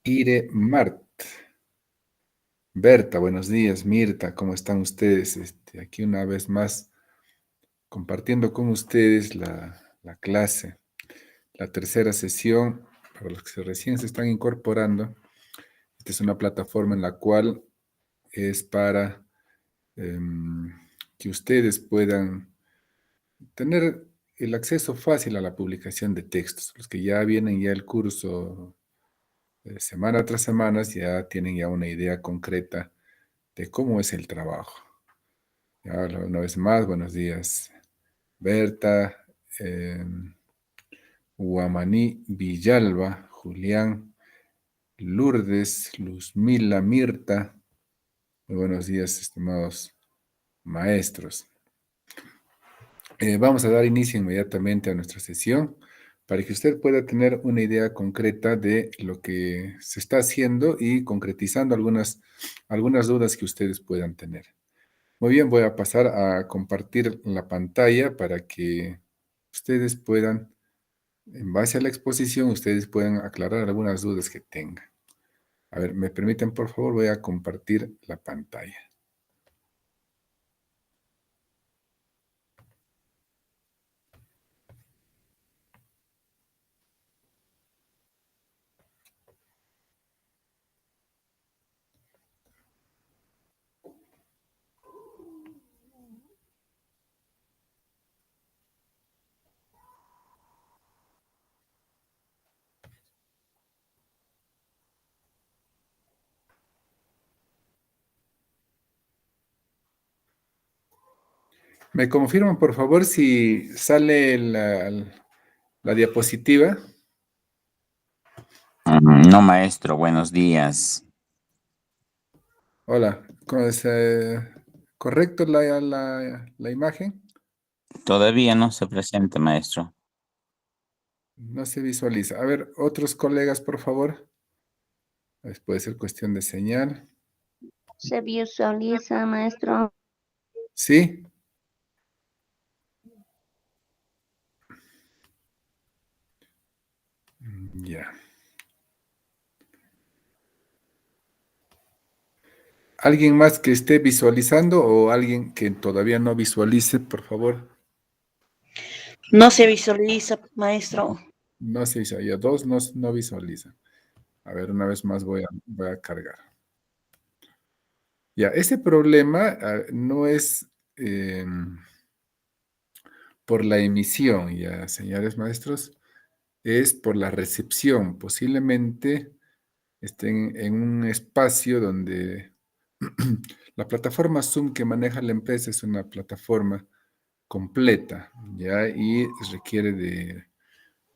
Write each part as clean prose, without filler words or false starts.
Ire Mart. Berta, buenos días. Mirta, ¿cómo están ustedes? Aquí una vez más compartiendo con ustedes la clase, la tercera sesión. Para los que recién se están incorporando, esta es una plataforma en la cual es para que ustedes puedan tener el acceso fácil a la publicación de textos. Los que ya vienen ya el curso semana tras semana ya tienen ya una idea concreta de cómo es el trabajo. Ya, una vez más, buenos días, Berta, eh, Guamaní, Villalba, Julián, Lourdes, Luzmila, Mirta. Muy buenos días, estimados maestros. Vamos a dar inicio inmediatamente a nuestra sesión para que usted pueda tener una idea concreta de lo que se está haciendo y concretizando algunas dudas que ustedes puedan tener. Muy bien, voy a pasar a compartir la pantalla para que ustedes puedan, en base a la exposición, ustedes puedan aclarar algunas dudas que tengan. A ver, ¿me permiten, por favor? Voy a compartir la pantalla. ¿Me confirman, por favor, si sale la diapositiva? No, maestro, buenos días. Hola, ¿es correcto la imagen? Todavía no se presenta, maestro. No se visualiza. A ver, otros colegas, por favor. Puede ser cuestión de señal. Se visualiza, maestro. ¿Sí? Ya. ¿Alguien más que esté visualizando o alguien que todavía no visualice, por favor? No se visualiza, maestro. No se visualiza. Ya dos no visualizan. A ver, una vez más voy a cargar. Ya, ese problema no es por la emisión, ya, señores maestros, es por la recepción. Posiblemente estén en un espacio donde la plataforma Zoom que maneja la empresa es una plataforma completa, ¿ya? Y requiere de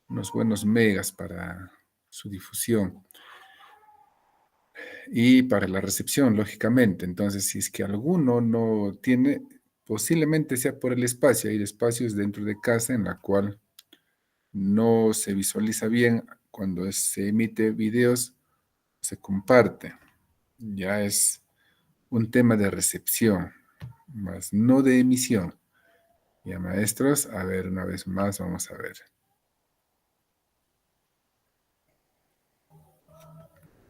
unos buenos megas para su difusión y para la recepción, lógicamente. Entonces, si es que alguno no tiene, posiblemente sea por el espacio. Hay espacios dentro de casa en la cual no se visualiza bien cuando se emite videos, se comparte. Ya es un tema de recepción, más no de emisión. Ya, maestros, a ver, una vez más, vamos a ver.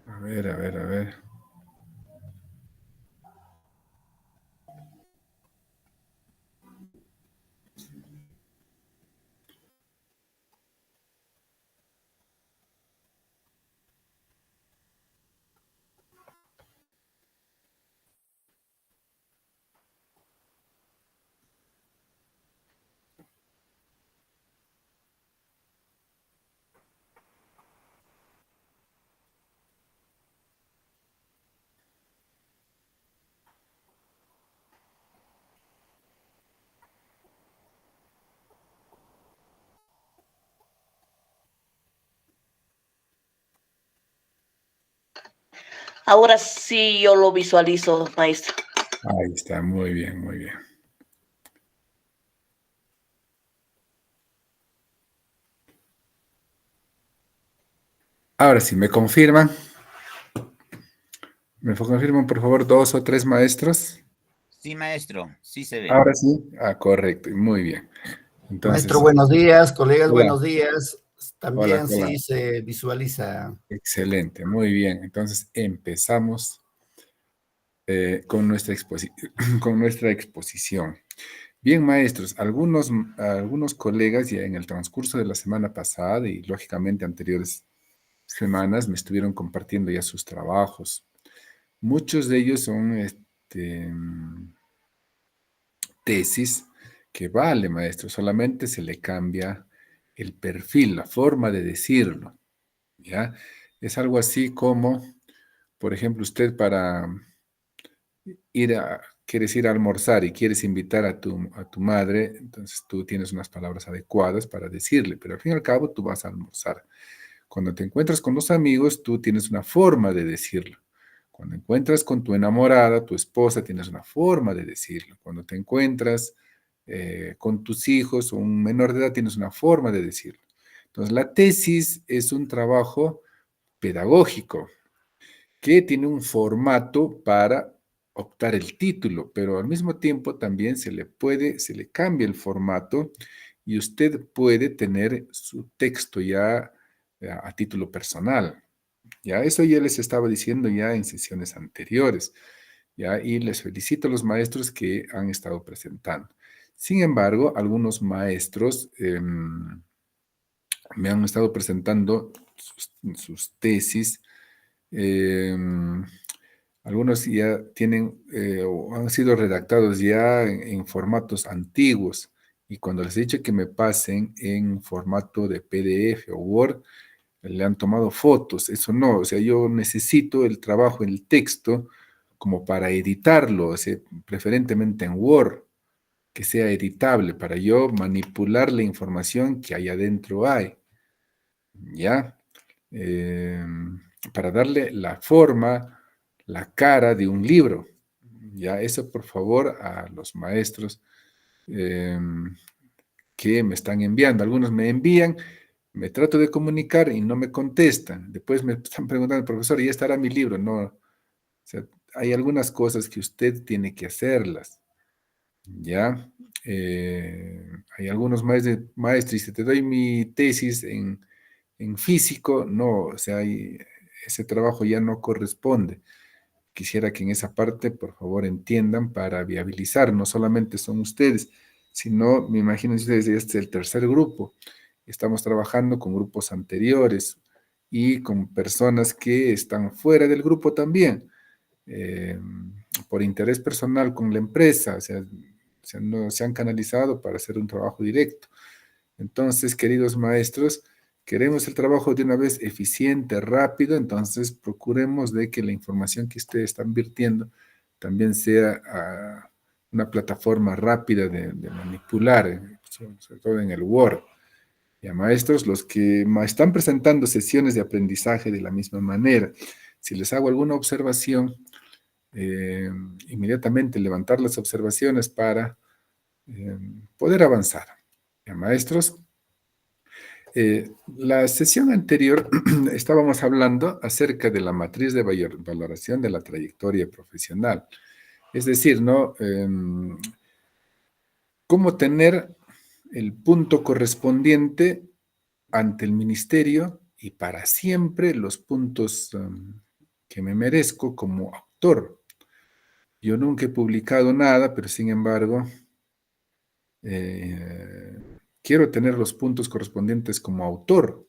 A ver, a ver, a ver. Ahora sí yo lo visualizo, maestro. Ahí está, muy bien, muy bien. Ahora sí, ¿me confirman? ¿Me confirman, por favor, dos o tres maestros? Sí, maestro, sí se ve. Ahora sí. Ah, correcto, muy bien. Maestro, Entonces, buenos días, colegas, hola. buenos días. Hola, También hola. sí se visualiza. Excelente, muy bien. Entonces empezamos con con nuestra exposición. Bien, maestros, algunos colegas ya en el transcurso de la semana pasada y lógicamente anteriores semanas me estuvieron compartiendo ya sus trabajos. Muchos de ellos son tesis que vale, maestro, solamente se le cambia el perfil, la forma de decirlo, ¿ya? Es algo así como, por ejemplo, usted para quieres ir a almorzar y quieres invitar a tu madre, entonces tú tienes unas palabras adecuadas para decirle, pero al fin y al cabo tú vas a almorzar. Cuando te encuentras con los amigos, tú tienes una forma de decirlo. Cuando encuentras con tu enamorada, tu esposa, tienes una forma de decirlo. Cuando te encuentras con tus hijos o un menor de edad, tienes una forma de decirlo. Entonces, la tesis es un trabajo pedagógico que tiene un formato para optar el título, pero al mismo tiempo también se le cambia el formato y usted puede tener su texto ya a título personal. Ya eso ya les estaba diciendo ya en sesiones anteriores, ya, y les felicito a los maestros que han estado presentando. Sin embargo, algunos maestros me han estado presentando sus tesis. em, Algunos ya tienen o han sido redactados ya en formatos antiguos y cuando les he dicho que me pasen en formato de PDF o Word, le han tomado fotos. Eso no, o sea, yo necesito el trabajo, el texto, como para editarlo, o sea, preferentemente en Word, que sea editable para yo manipular la información que ahí adentro hay, ¿ya? Eh, para darle la forma, la cara de un libro. Ya, eso por favor a los maestros eh, que me están enviando. Algunos me envían, me trato de comunicar y no me contestan. Después me están preguntando, profesor, ¿ya estará mi libro? No. O sea, hay algunas cosas que usted tiene que hacerlas. ¿Ya? Hay algunos maestros, y si te doy mi tesis en físico, no, o sea, ese trabajo ya no corresponde. Quisiera que en esa parte, por favor, entiendan para viabilizar, no solamente son ustedes, sino, me imagino ustedes, este es el tercer grupo. Estamos trabajando con grupos anteriores y con personas que están fuera del grupo también, eh, por interés personal con la empresa, o sea, no, se han canalizado para hacer un trabajo directo. Entonces, queridos maestros, queremos el trabajo de una vez eficiente, rápido, entonces procuremos de que la información que ustedes están virtiendo también sea una plataforma rápida de manipular, sobre todo en el Word. Y a maestros, los que están presentando sesiones de aprendizaje de la misma manera, si les hago alguna observación, eh, inmediatamente levantar las observaciones para poder avanzar. Ya, maestros, la sesión anterior estábamos hablando acerca de la matriz de valoración de la trayectoria profesional. Es decir, ¿no? Cómo tener el punto correspondiente ante el ministerio y para siempre los puntos que me merezco como autor. Yo nunca he publicado nada, pero sin embargo, eh, quiero tener los puntos correspondientes como autor.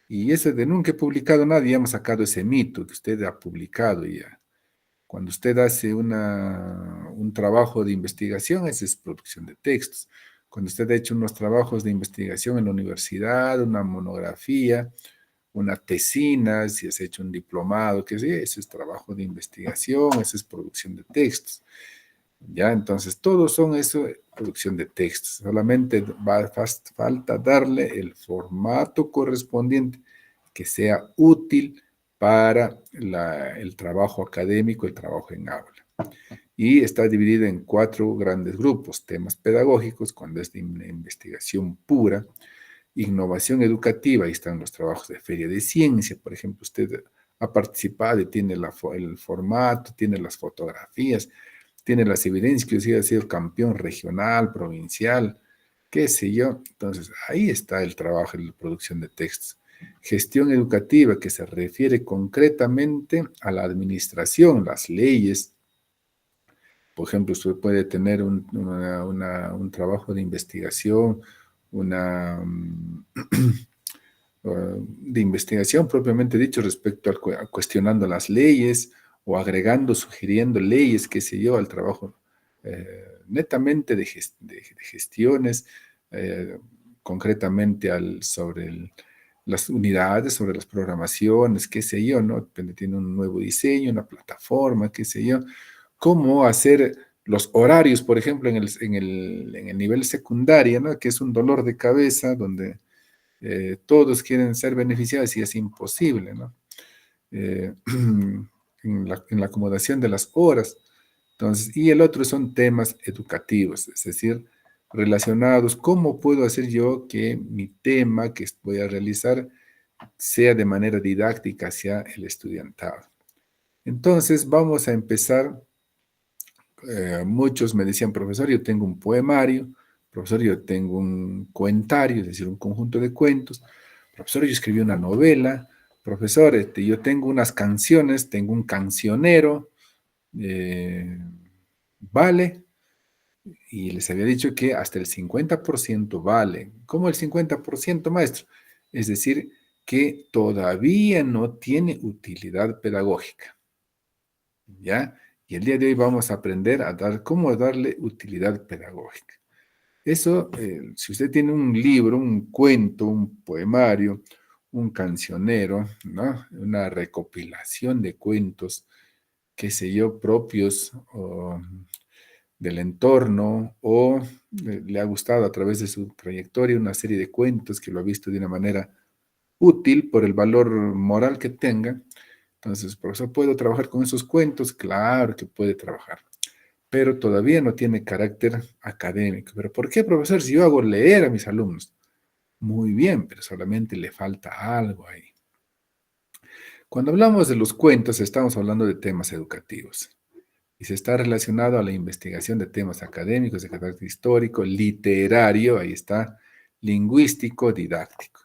Y ese de nunca he publicado nada, ya hemos sacado ese mito que usted ha publicado ya. Cuando usted hace un trabajo de investigación, esa es producción de textos. Cuando usted ha hecho unos trabajos de investigación en la universidad, una monografía, una tesina, si has hecho un diplomado, que sí, ese es trabajo de investigación, esa es producción de textos. Ya, entonces, todos son eso, producción de textos. Solamente falta darle el formato correspondiente que sea útil para el trabajo académico, el trabajo en aula. Y está dividido en 4 grandes grupos: temas pedagógicos, cuando es de investigación pura; innovación educativa, ahí están los trabajos de feria de ciencia, por ejemplo, usted ha participado y tiene el formato, tiene las fotografías, tiene las evidencias que usted ha sido campeón regional, provincial, qué sé yo. Entonces, ahí está el trabajo de la producción de textos. Gestión educativa, que se refiere concretamente a la administración, las leyes. Por ejemplo, usted puede tener un trabajo de investigación, una, de investigación propiamente dicho respecto a cuestionando las leyes o agregando, sugiriendo leyes, qué sé yo, al trabajo netamente de gestiones, eh, concretamente las unidades, sobre las programaciones, qué sé yo, ¿no? Tiene un nuevo diseño, una plataforma, qué sé yo. Cómo hacer los horarios, por ejemplo, en el nivel secundario, ¿no? Que es un dolor de cabeza donde todos quieren ser beneficiados y es imposible, ¿no? Eh, en la acomodación de las horas. Entonces, y el otro son temas educativos, es decir, relacionados, ¿cómo puedo hacer yo que mi tema que voy a realizar sea de manera didáctica hacia el estudiantado? Entonces, vamos a empezar. Muchos me decían, profesor, yo tengo un poemario, profesor, yo tengo un cuentario, es decir, un conjunto de cuentos, profesor, yo escribí una novela, profesor, yo tengo unas canciones, tengo un cancionero, eh, vale, y les había dicho que hasta el 50% vale. ¿Cómo el 50%, maestro? Es decir, que todavía no tiene utilidad pedagógica. ¿Ya? Y el día de hoy vamos a aprender a cómo darle utilidad pedagógica. Eso, si usted tiene un libro, un cuento, un poemario, un cancionero, ¿no? Una recopilación de cuentos, qué sé yo, propios o del entorno, o le ha gustado a través de su trayectoria una serie de cuentos que lo ha visto de una manera útil por el valor moral que tenga. Entonces, profesor, ¿puedo trabajar con esos cuentos? Claro que puede trabajar, pero todavía no tiene carácter académico. ¿Pero por qué, profesor? Si yo hago leer a mis alumnos. Muy bien, pero solamente le falta algo ahí. Cuando hablamos de los cuentos, estamos hablando de temas educativos y se está relacionado a la investigación de temas académicos de carácter histórico, literario, ahí está, lingüístico, didáctico.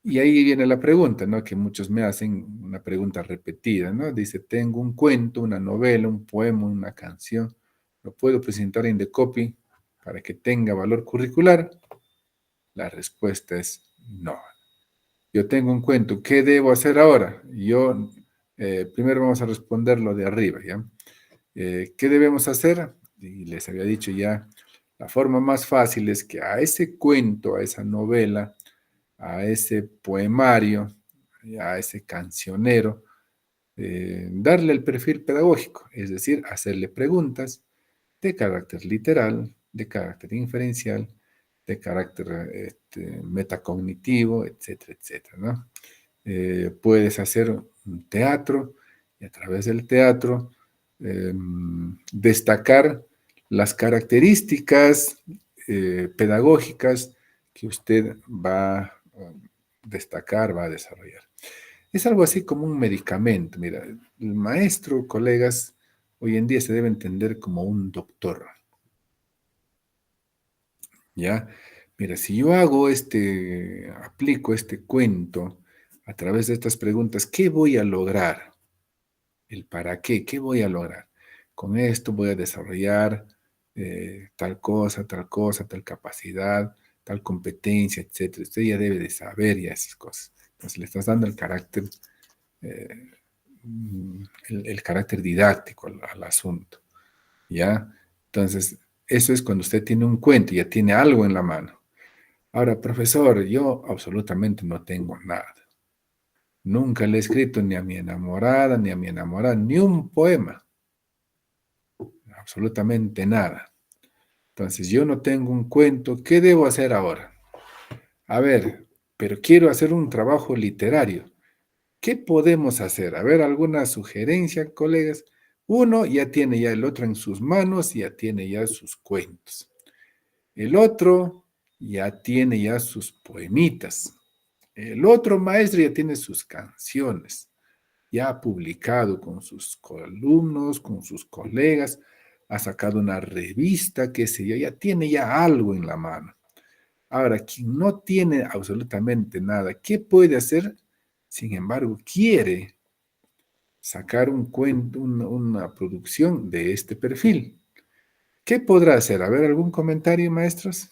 Y ahí viene la pregunta, ¿no? Que muchos me hacen, una pregunta repetida, ¿no? Dice, tengo un cuento, una novela, un poema, una canción, ¿lo puedo presentar en The Copy para que tenga valor curricular? La respuesta es no. Yo tengo un cuento, ¿qué debo hacer ahora? Primero vamos a responder lo de arriba, ¿ya? ¿Qué debemos hacer? Y les había dicho ya, la forma más fácil es que a ese cuento, a esa novela, a ese poemario, a ese cancionero, darle el perfil pedagógico, es decir, hacerle preguntas de carácter literal, de carácter inferencial, de carácter metacognitivo, etcétera, etcétera, ¿no? Puedes hacer un teatro y a través del teatro destacar las características pedagógicas que usted va a destacar, va a desarrollar. Es algo así como un medicamento. Mira, el maestro, colegas, hoy en día se debe entender como un doctor, ¿ya? Mira, si yo aplico este cuento a través de estas preguntas, ¿qué voy a lograr? El para qué, ¿qué voy a lograr? Con esto voy a desarrollar tal cosa, tal capacidad, tal competencia, etcétera. Usted ya debe de saber ya esas cosas. Entonces le estás dando el carácter, eh, el carácter didáctico al asunto, ¿ya? Entonces, eso es cuando usted tiene un cuento, ya tiene algo en la mano. Ahora, profesor, yo absolutamente no tengo nada. Nunca le he escrito ni a mi enamorada, ni a mi enamorada, ni un poema. Absolutamente nada. Entonces, yo no tengo un cuento. ¿Qué debo hacer ahora? A ver, pero quiero hacer un trabajo literario. ¿Qué podemos hacer? A ver, alguna sugerencia, colegas. Uno ya tiene ya el otro en sus manos, ya tiene ya sus cuentos. El otro ya tiene ya sus poemitas. El otro maestro ya tiene sus canciones, ya ha publicado con sus alumnos, con sus colegas. ha sacado una revista, qué sé yo, ya tiene ya algo en la mano. Ahora, quien no tiene absolutamente nada, ¿qué puede hacer? Sin embargo, quiere sacar un cuento, una producción de este perfil. ¿Qué podrá hacer? A ver, ¿algún comentario, maestros?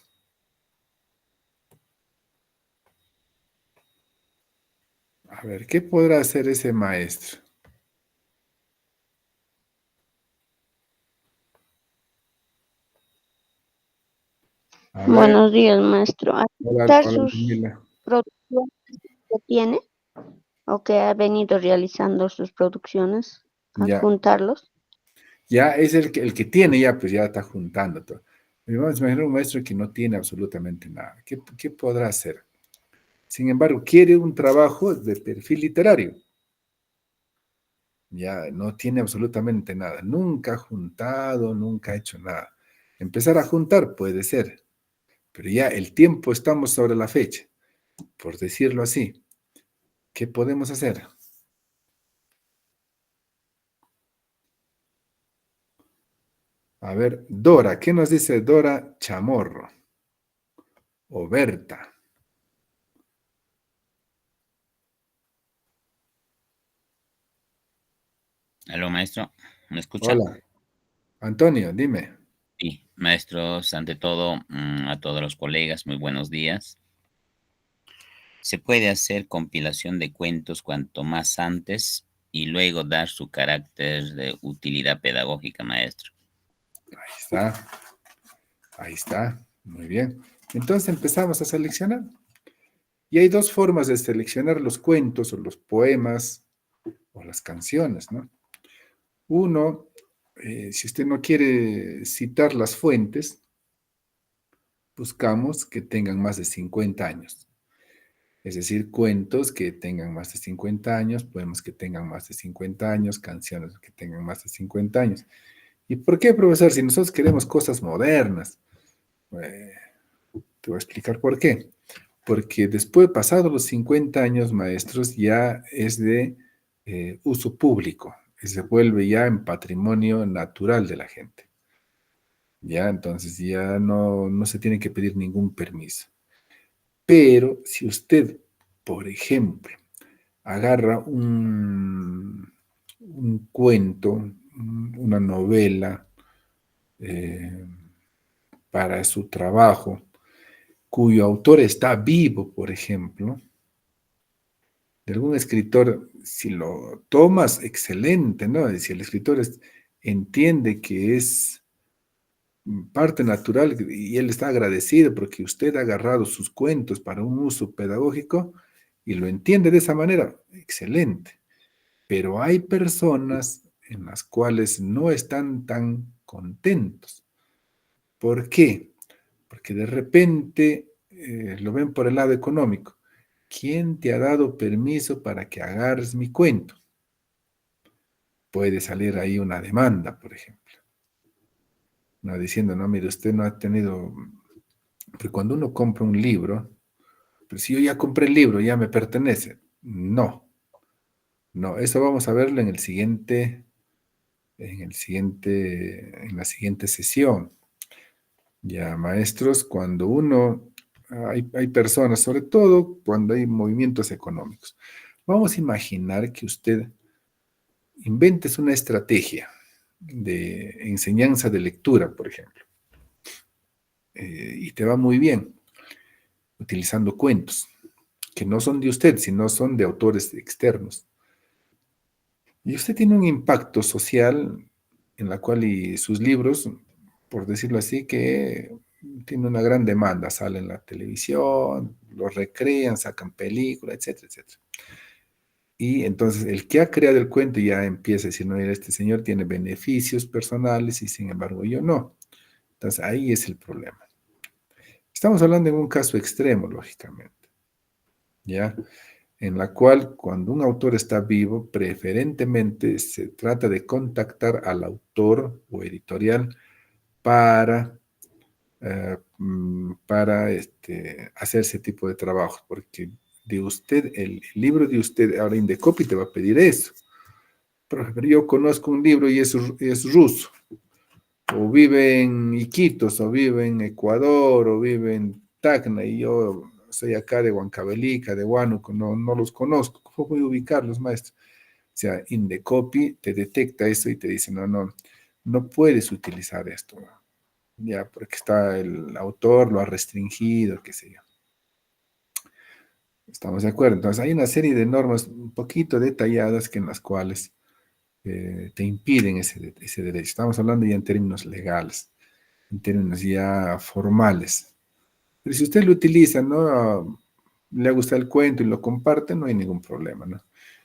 A ver, ¿qué podrá hacer ese maestro? A ver, Buenos días, maestro. hola, Adaptar hola, sus Ludmila. producciones que tiene o que ha venido realizando sus producciones, Ya, adjuntarlos. ya es el que tiene, ya pues ya está juntando todo. Pero vamos a imaginar un maestro que no tiene absolutamente nada. ¿Qué podrá hacer? Sin embargo, quiere un trabajo de perfil literario. Ya no tiene absolutamente nada. Nunca ha juntado, nunca ha hecho nada. Empezar a juntar puede ser, pero ya el tiempo estamos sobre la fecha, por decirlo así. ¿Qué podemos hacer? A ver, Dora, ¿qué nos dice Dora Chamorro? O Berta. Aló, maestro. ¿Me escucha? Hola, Antonio, dime. Sí, maestros, ante todo, a todos los colegas, muy buenos días. Se puede hacer compilación de cuentos cuanto más antes y luego dar su carácter de utilidad pedagógica, maestro. Ahí está, ahí está. Muy bien. Entonces empezamos a seleccionar. Y hay dos formas de seleccionar los cuentos o los poemas o las canciones, ¿no? Uno, si usted no quiere citar las fuentes, buscamos que tengan más de 50 años. Es decir, cuentos que tengan más de 50 años, poemas que tengan más de 50 años, canciones que tengan más de 50 años. ¿Y por qué, profesor? Si nosotros queremos cosas modernas, eh, te voy a explicar por qué. Porque después, pasados los 50 años, maestros, ya es de uso público, se vuelve ya en patrimonio natural de la gente. Ya, entonces ya no se tiene que pedir ningún permiso. Pero si usted, por ejemplo, agarra un cuento, una novela eh, para su trabajo, cuyo autor está vivo, por ejemplo, de algún escritor, si lo tomas, excelente, ¿no? Si el escritor entiende que es parte natural y él está agradecido porque usted ha agarrado sus cuentos para un uso pedagógico y lo entiende de esa manera, excelente. Pero hay personas en las cuales no están tan contentos. ¿Por qué? Porque de repente lo ven por el lado económico. ¿Quién te ha dado permiso para que agarres mi cuento? Puede salir ahí una demanda, por ejemplo. No diciendo, no, mire, usted no ha tenido. Porque cuando uno compra un libro, pero si yo ya compré el libro, ya me pertenece. No, no, eso vamos a verlo en la siguiente sesión. Ya, maestros, cuando hay personas, sobre todo cuando hay movimientos económicos. Vamos a imaginar que usted inventes una estrategia de enseñanza de lectura, por ejemplo, y te va muy bien utilizando cuentos que no son de usted, sino son de autores externos. Y usted tiene un impacto social en la cual y sus libros, por decirlo así, que tiene una gran demanda, salen en la televisión, los recrean, sacan películas, etcétera, etcétera. Y entonces el que ha creado el cuento ya empieza a decir, no, este señor tiene beneficios personales y sin embargo yo no. Entonces ahí es el problema. Estamos hablando en un caso extremo, lógicamente, ¿ya? En la cual cuando un autor está vivo, preferentemente se trata de contactar al autor o editorial para, hacer ese tipo de trabajos, porque de usted, el libro de usted, ahora Indecopy te va a pedir eso. Por ejemplo, yo conozco un libro y es ruso. o vive en Iquitos, o vive en Ecuador, o vive en Tacna, y yo soy acá de Huancavelica, de Huánuco, no los conozco. ¿Cómo voy a ubicarlos, maestro? O sea, Indecopy te detecta eso y te dice, no puedes utilizar esto, ¿no? Ya, porque está el autor, lo ha restringido, qué sé yo. ¿Estamos de acuerdo? Entonces, hay una serie de normas un poquito detalladas que en las cuales te impiden ese derecho. Estamos hablando ya en términos legales, en términos ya formales. Pero si usted lo utiliza, ¿no? Le gusta el cuento y lo comparte, no hay ningún problema, ¿no?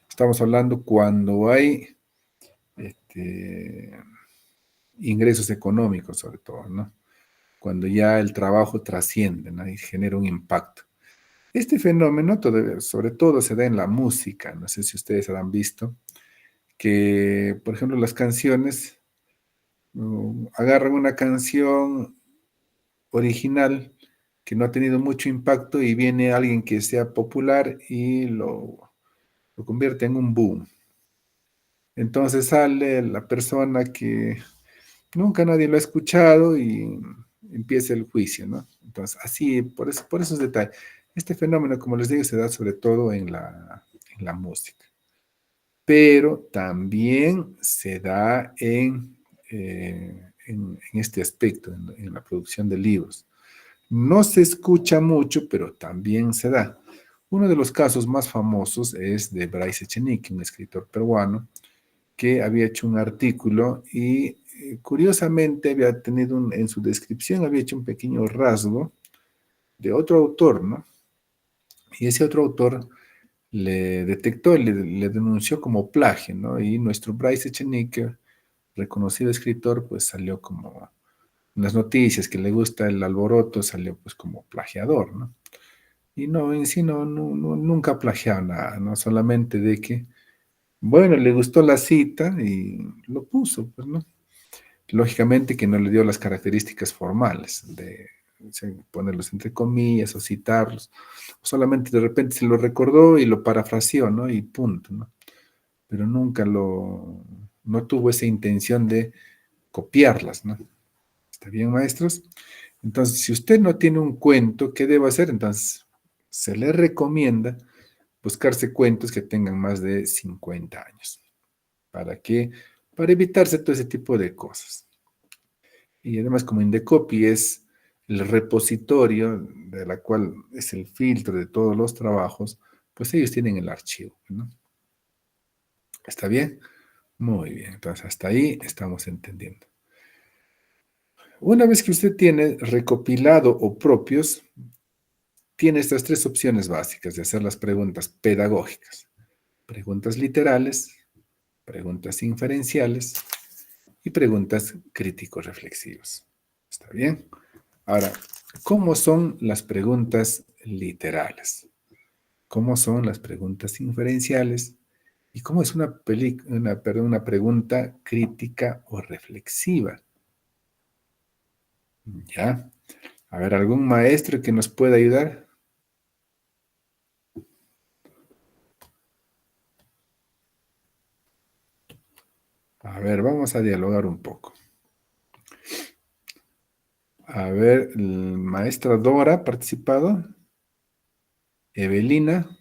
Estamos hablando cuando hay este, ingresos económicos, sobre todo, ¿no? Cuando ya el trabajo trasciende, ¿no? Y genera un impacto. Este fenómeno, sobre todo, se da en la música. No sé si ustedes habrán visto que, por ejemplo, las canciones, agarran una canción original que no ha tenido mucho impacto y viene alguien que sea popular y lo convierte en un boom. Entonces sale la persona que nunca nadie lo ha escuchado y empieza el juicio, ¿no? Entonces, así, por esos detalles. Este fenómeno, como les digo, se da sobre todo en la música, pero también se da en este aspecto, en la producción de libros. No se escucha mucho, pero también se da. Uno de los casos más famosos es de Bryce Echenique, un escritor peruano, que había hecho un artículo y curiosamente había tenido en su descripción, había hecho un pequeño rasgo de otro autor, ¿no? Y ese otro autor le detectó, le denunció como plagio, ¿no? Y nuestro Bryce Echenique, reconocido escritor, pues salió como en las noticias que le gusta el alboroto, salió pues como plagiador, ¿no? Y no, en sí nunca ha plagiado nada, ¿no? Solamente de que, bueno, le gustó la cita y lo puso, pues, ¿no? Lógicamente que no le dio las características formales de ponerlos entre comillas o citarlos. Solamente de repente se lo recordó y lo parafraseó, ¿no? Y punto, ¿no? Pero nunca no tuvo esa intención de copiarlas, ¿no? ¿Está bien, maestros? Entonces, si usted no tiene un cuento, ¿qué debe hacer? Entonces, se le recomienda buscarse cuentos que tengan más de 50 años. ¿Para qué? Para evitarse todo ese tipo de cosas. Y además, como Indecopy es el repositorio de la cual es el filtro de todos los trabajos, pues ellos tienen el archivo, ¿no? ¿Está bien? Muy bien. Entonces, hasta ahí estamos entendiendo. Una vez que usted tiene recopilado o propios, tiene estas tres opciones básicas de hacer las preguntas pedagógicas: preguntas literales, preguntas inferenciales y preguntas crítico-reflexivas. ¿Está bien? Ahora, ¿cómo son las preguntas literales? ¿Cómo son las preguntas inferenciales? ¿Y cómo es una pregunta crítica o reflexiva? ¿Ya? A ver, ¿algún maestro que nos pueda ayudar? A ver, vamos a dialogar un poco. A ver, maestra Dora ha participado. Evelina.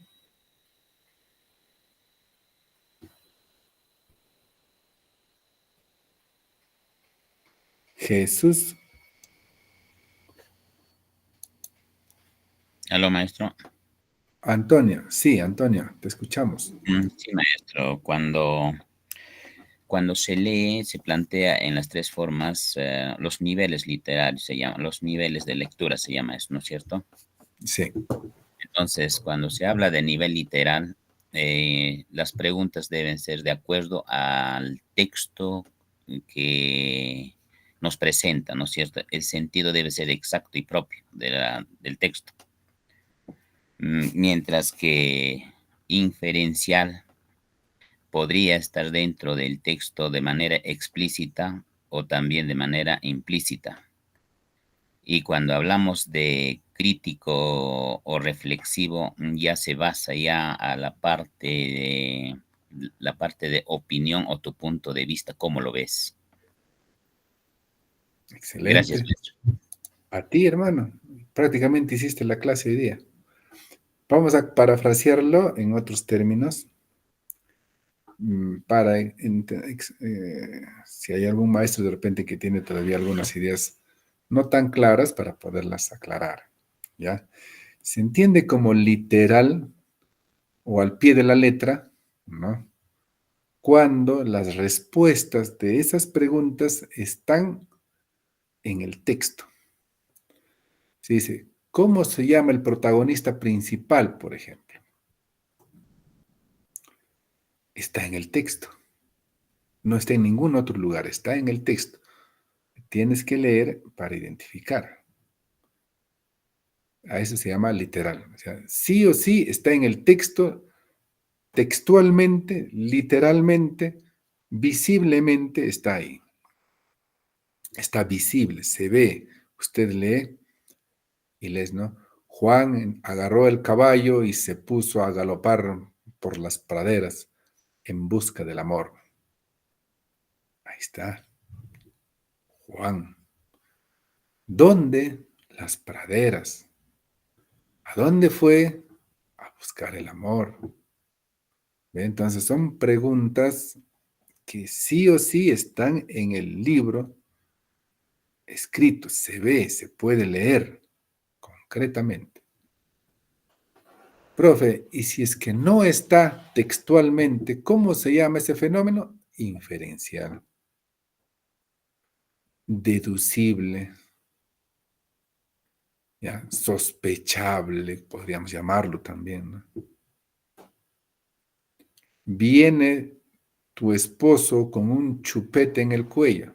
Jesús. Aló, maestro. Antonia. Sí, Antonia, te escuchamos. Sí, maestro. Cuando se lee, se plantea en las tres formas, los niveles literarios, se llaman, los niveles de lectura se llama eso, ¿no es cierto? Sí. Entonces, cuando se habla de nivel literal, las preguntas deben ser de acuerdo al texto que nos presenta, ¿no es cierto? El sentido debe ser exacto y propio del texto. Mientras que inferencial podría estar dentro del texto de manera explícita o también de manera implícita. Y cuando hablamos de crítico o reflexivo, ya se basa ya a la parte de opinión o tu punto de vista, cómo lo ves. Gracias, Excelente. maestro. A ti, hermano. Prácticamente hiciste la clase hoy día. Vamos a parafrasearlo en otros términos. Si hay algún maestro de repente que tiene todavía algunas ideas no tan claras para poderlas aclarar, ¿ya? Se entiende como literal o al pie de la letra, ¿no? Cuando las respuestas de esas preguntas están en el texto. Se dice, ¿cómo se llama el protagonista principal, por ejemplo? Está en el texto. No está en ningún otro lugar, está en el texto. Tienes que leer para identificar. A eso se llama literal. O sea, sí o sí está en el texto, textualmente, literalmente, visiblemente está ahí. Está visible, se ve. Usted lee y lees, ¿no? Juan agarró el caballo y se puso a galopar por las praderas en busca del amor. Ahí está. Juan. ¿Dónde? Las praderas. ¿A dónde fue? A buscar el amor. ¿Ve? Entonces son preguntas que sí o sí están en el libro escrito, se ve, se puede leer concretamente. Profe, y si es que no está textualmente, ¿cómo se llama ese fenómeno? Inferencial, deducible, ¿ya? Sospechable, podríamos llamarlo también, ¿no? Viene tu esposo con un chupete en el cuello.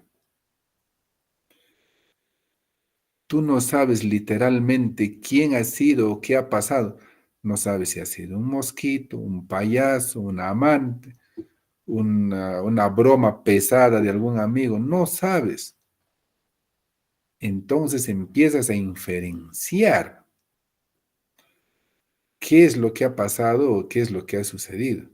Tú no sabes literalmente quién ha sido o qué ha pasado. No sabes si ha sido un mosquito, un payaso, un amante, una broma pesada de algún amigo. No sabes. Entonces empiezas a inferenciar qué es lo que ha pasado o qué es lo que ha sucedido.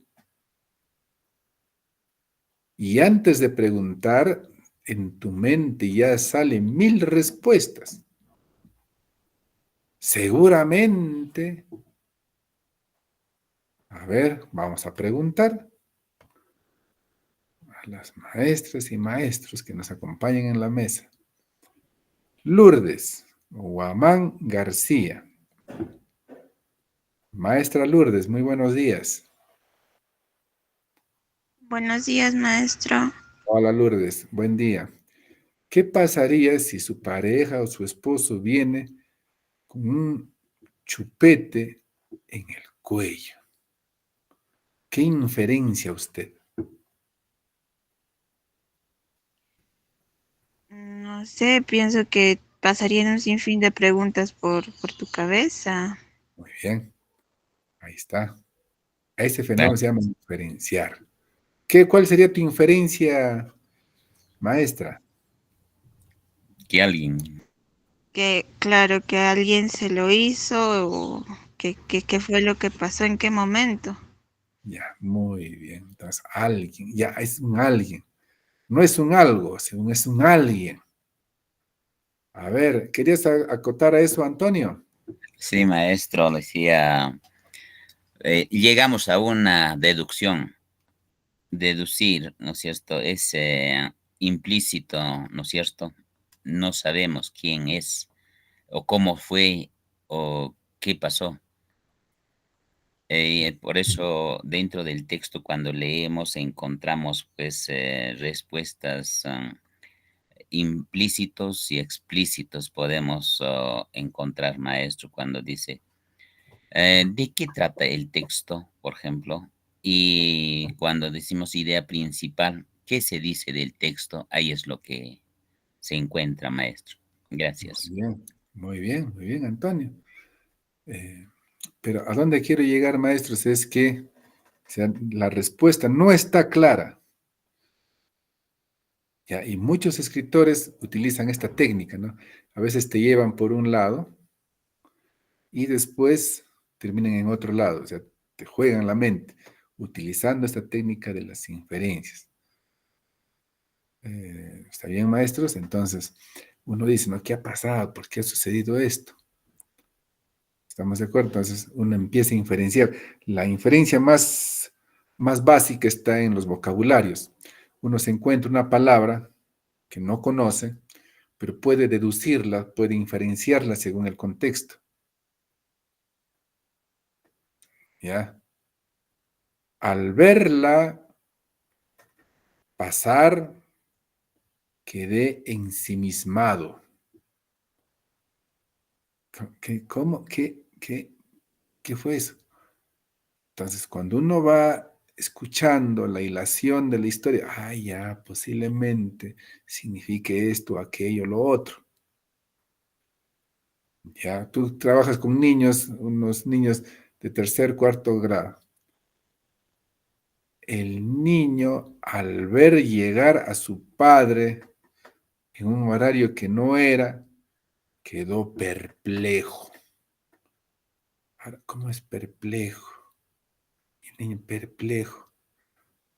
Y antes de preguntar, en tu mente ya salen 1000 respuestas. Seguramente, a ver, vamos a preguntar a las maestras y maestros que nos acompañan en la mesa. Lourdes Guamán García. Maestra Lourdes, muy buenos días. Buenos días, maestro. Hola Lourdes, buen día. ¿Qué pasaría si su pareja o su esposo viene con un chupete en el cuello? ¿Qué inferencia usted? No sé, pienso que pasarían un sinfín de preguntas por tu cabeza. Muy bien, ahí está. A ese fenómeno se Gracias. llama inferenciar. ¿Cuál sería tu inferencia, maestra? Que alguien, Que claro que alguien se lo hizo o qué fue lo que pasó, en qué momento. Ya, muy bien. Entonces, alguien, ya es un alguien. No es un algo, sino es un alguien. A ver, ¿querías acotar a eso, Antonio? sí, maestro, decía, llegamos a una deducción. Deducir, ¿no es cierto? Es implícito, ¿no es cierto? No sabemos quién es, o cómo fue, o qué pasó. Por eso dentro del texto cuando leemos encontramos pues respuestas implícitos y explícitos podemos encontrar, maestro, cuando dice ¿de qué trata el texto, por ejemplo? Y cuando decimos idea principal, ¿qué se dice del texto? Ahí es lo que se encuentra, maestro. Gracias. Muy bien, muy bien, Antonio. Eh, pero a dónde quiero llegar, maestros, es que o sea, la respuesta no está clara. ¿Ya? Y muchos escritores utilizan esta técnica, ¿no? A veces te llevan por un lado y después terminan en otro lado, o sea, te juegan la mente utilizando esta técnica de las inferencias. ¿Está bien, maestros? Entonces, uno dice, ¿no? ¿Qué ha pasado? ¿Por qué ha sucedido esto? ¿Estamos de acuerdo? Entonces uno empieza a inferenciar. La inferencia más básica está en los vocabularios. Uno se encuentra una palabra que no conoce, pero puede deducirla, puede inferenciarla según el contexto. ¿Ya? Al verla pasar, quedé ensimismado. ¿Cómo? ¿Qué fue eso? Entonces, cuando uno va escuchando la hilación de la historia, ya, posiblemente signifique esto, aquello, lo otro. Ya, tú trabajas con niños, unos niños de tercer, cuarto grado. El niño, al ver llegar a su padre en un horario que no era, quedó perplejo. Ahora, ¿cómo es perplejo? El niño perplejo.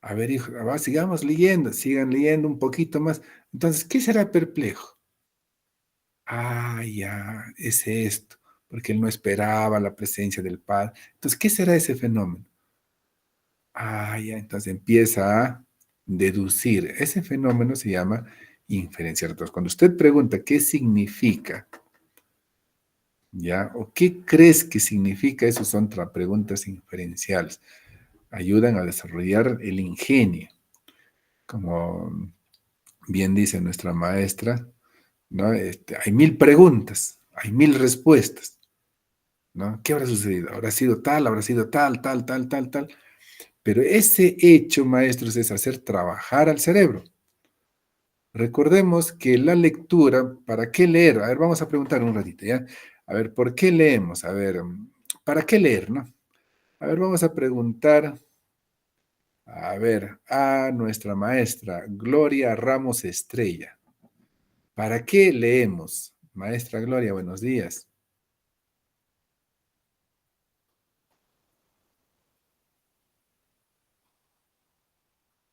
A ver, hijo, sigamos leyendo, sigan leyendo un poquito más. Entonces, ¿qué será perplejo? Ya, es esto, porque él no esperaba la presencia del padre. Entonces, ¿qué será ese fenómeno? Ya, entonces empieza a deducir. Ese fenómeno se llama inferenciar. Entonces, cuando usted pregunta qué significa, ¿ya? ¿O qué crees que significa? Eso son preguntas inferenciales. Ayudan a desarrollar el ingenio. Como bien dice nuestra maestra, ¿no? Hay 1000 preguntas, hay 1000 respuestas, ¿no? ¿Qué habrá sucedido? ¿Habrá sido tal, habrá sido tal, tal, tal, tal, tal? Pero ese hecho, maestros, es hacer trabajar al cerebro. Recordemos que la lectura, ¿para qué leer? A ver, vamos a preguntar un ratito, ¿ya? A ver, ¿por qué leemos? A ver, ¿para qué leer, no? A ver, vamos a preguntar, a ver, a nuestra maestra Gloria Ramos Estrella. ¿Para qué leemos? Maestra Gloria, buenos días.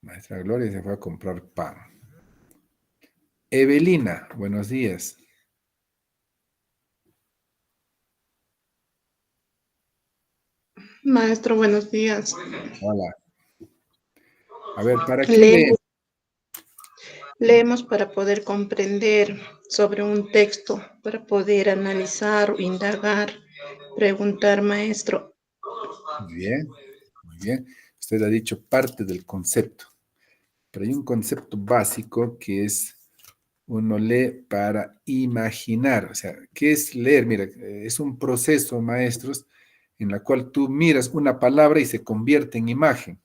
Maestra Gloria se fue a comprar pan. Evelina, buenos días. Maestro, buenos días. Hola. A ver, ¿para qué Leemos, leemos? leemos para poder comprender sobre un texto, para poder analizar, indagar, preguntar, maestro. Muy bien, muy bien. Usted ha dicho parte del concepto, pero hay un concepto básico que es uno lee para imaginar. O sea, ¿qué es leer? Mira, es un proceso, maestros, en la cual tú miras una palabra y se convierte en imagen.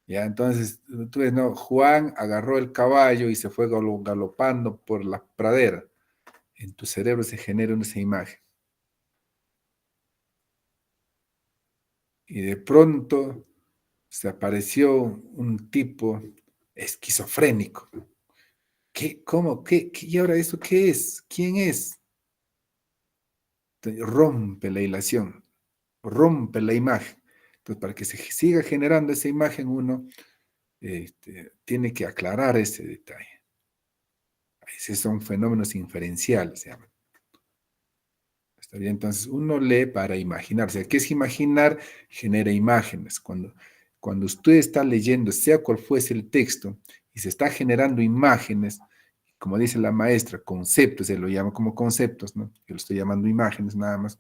Ya, entonces, tú ves, no, Juan agarró el caballo y se fue galopando por la pradera. En tu cerebro se genera esa imagen. Y de pronto se apareció un tipo esquizofrénico. ¿Qué? ¿Cómo? ¿Y ahora eso qué es? ¿Quién es? Entonces, rompe la hilación, rompe la imagen. Entonces, para que se siga generando esa imagen, uno tiene que aclarar ese detalle. Esos son fenómenos inferenciales, se llaman. ¿Está bien? Entonces, uno lee para imaginarse. ¿Qué es imaginar? Genera imágenes. Cuando usted está leyendo, sea cual fuese el texto, y se está generando imágenes, como dice la maestra, conceptos, se lo llama como conceptos, ¿no? Yo lo estoy llamando imágenes nada más.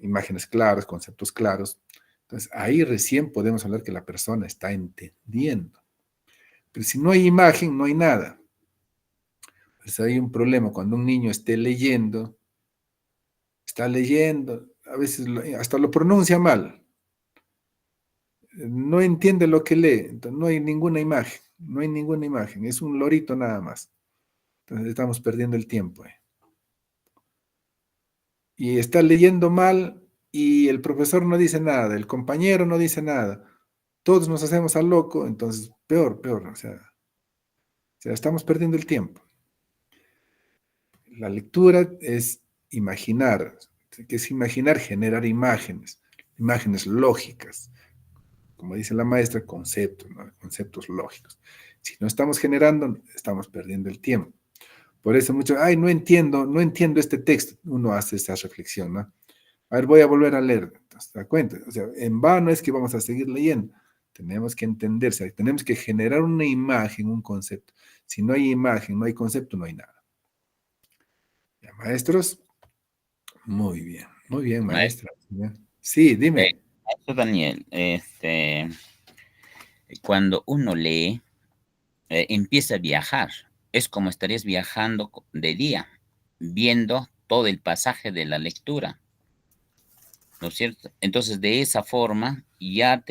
Imágenes claras, conceptos claros. Entonces, ahí recién podemos hablar que la persona está entendiendo. Pero si no hay imagen, no hay nada. Pues hay un problema cuando un niño está leyendo, a veces hasta lo pronuncia mal, no entiende lo que lee, entonces no hay ninguna imagen, no hay ninguna imagen, es un lorito nada más. Entonces estamos perdiendo el tiempo. Y está leyendo mal y el profesor no dice nada, el compañero no dice nada, todos nos hacemos al loco, entonces peor, peor, o sea, estamos perdiendo el tiempo. La lectura es imaginar, que es imaginar, generar imágenes, imágenes lógicas, como dice la maestra, conceptos, ¿no? Conceptos lógicos. Si no estamos generando, estamos perdiendo el tiempo. Por eso mucho, ay, no entiendo este texto. Uno hace esa reflexión, ¿no? A ver, voy a volver a leer. Entonces, ¿te das cuenta? O sea, en vano es que vamos a seguir leyendo. Tenemos que entenderse, tenemos que generar una imagen, un concepto. Si no hay imagen, no hay concepto, no hay nada. ¿Ya, maestros? Muy bien, Maestro, maestra. Bien. Sí, dime. maestro Daniel, cuando uno lee, empieza a viajar. Es como estarías viajando de día, viendo todo el pasaje de la lectura, ¿no es cierto? Entonces, de esa forma, ya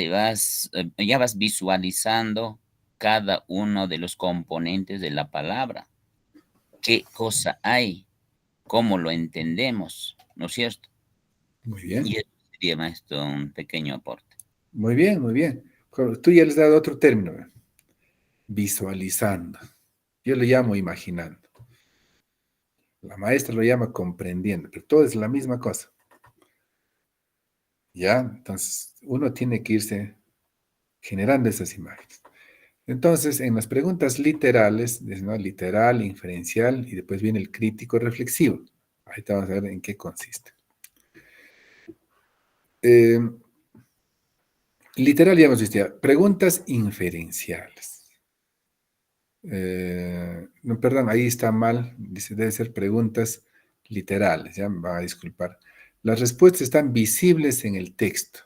vas visualizando cada uno de los componentes de la palabra. ¿Qué cosa hay? ¿Cómo lo entendemos? ¿No es cierto? Muy Y bien, eso sería, maestro, un pequeño aporte. muy bien, muy bien. Tú ya les has dado otro término, ¿verdad? Visualizando. Yo lo llamo imaginando. La maestra lo llama comprendiendo, pero todo es la misma cosa. ¿Ya? Entonces, uno tiene que irse generando esas imágenes. Entonces, en las preguntas literales, ¿no? Literal, inferencial, y después viene el crítico reflexivo. Ahí te vamos a ver en qué consiste. Eh, Literal, ya hemos visto ya. Preguntas inferenciales. No, perdón, ahí está mal. Dice, debe ser preguntas literales. Ya me va a disculpar. Las respuestas están visibles en el texto.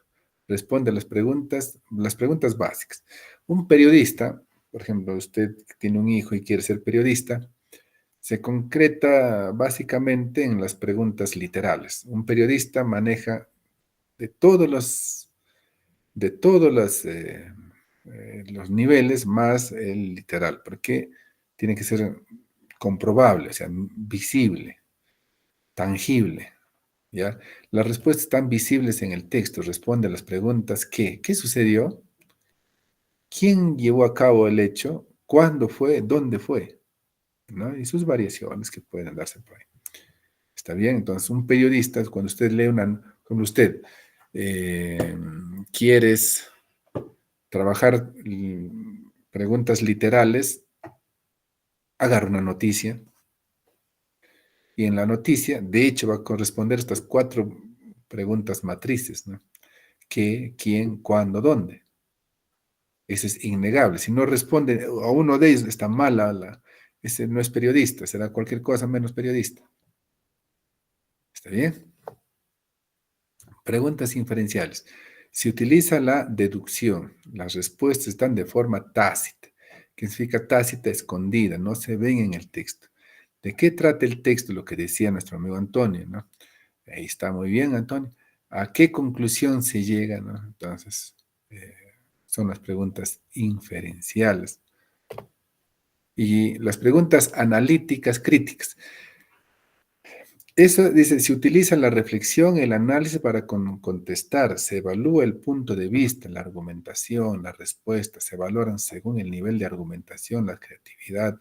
Responde a las preguntas básicas. Un periodista, por ejemplo, usted tiene un hijo y quiere ser periodista, se concreta básicamente en las preguntas literales. Un periodista maneja de todos los niveles más el literal, porque tiene que ser comprobable, o sea, visible, tangible, ¿ya? Las respuestas están visibles en el texto, responde a las preguntas ¿qué sucedió? ¿Quién llevó a cabo el hecho? ¿Cuándo fue? ¿Dónde fue? ¿No? Y sus variaciones que pueden darse por ahí. ¿Está bien? Entonces, un periodista, cuando usted lee como usted, eh, quieres trabajar preguntas literales, agarra una noticia y en la noticia, de hecho, va a corresponder estas 4 preguntas matrices, ¿no? ¿Qué, quién, cuándo, dónde? Eso es innegable. Si no responde a uno de ellos, está mala ese no es periodista, será cualquier cosa menos periodista. ¿Está bien? Preguntas inferenciales. Se utiliza la deducción. Las respuestas están de forma tácita. ¿Qué significa tácita? Escondida, no se ven en el texto. ¿De qué trata el texto? Lo que decía nuestro amigo Antonio, ¿no? Ahí está muy bien, Antonio. ¿A qué conclusión se llega, no? Entonces, eh, son las preguntas inferenciales. Y las preguntas analíticas críticas. Eso dice, se utiliza la reflexión, el análisis para contestar, se evalúa el punto de vista, la argumentación, las respuestas, se valoran según el nivel de argumentación, la creatividad.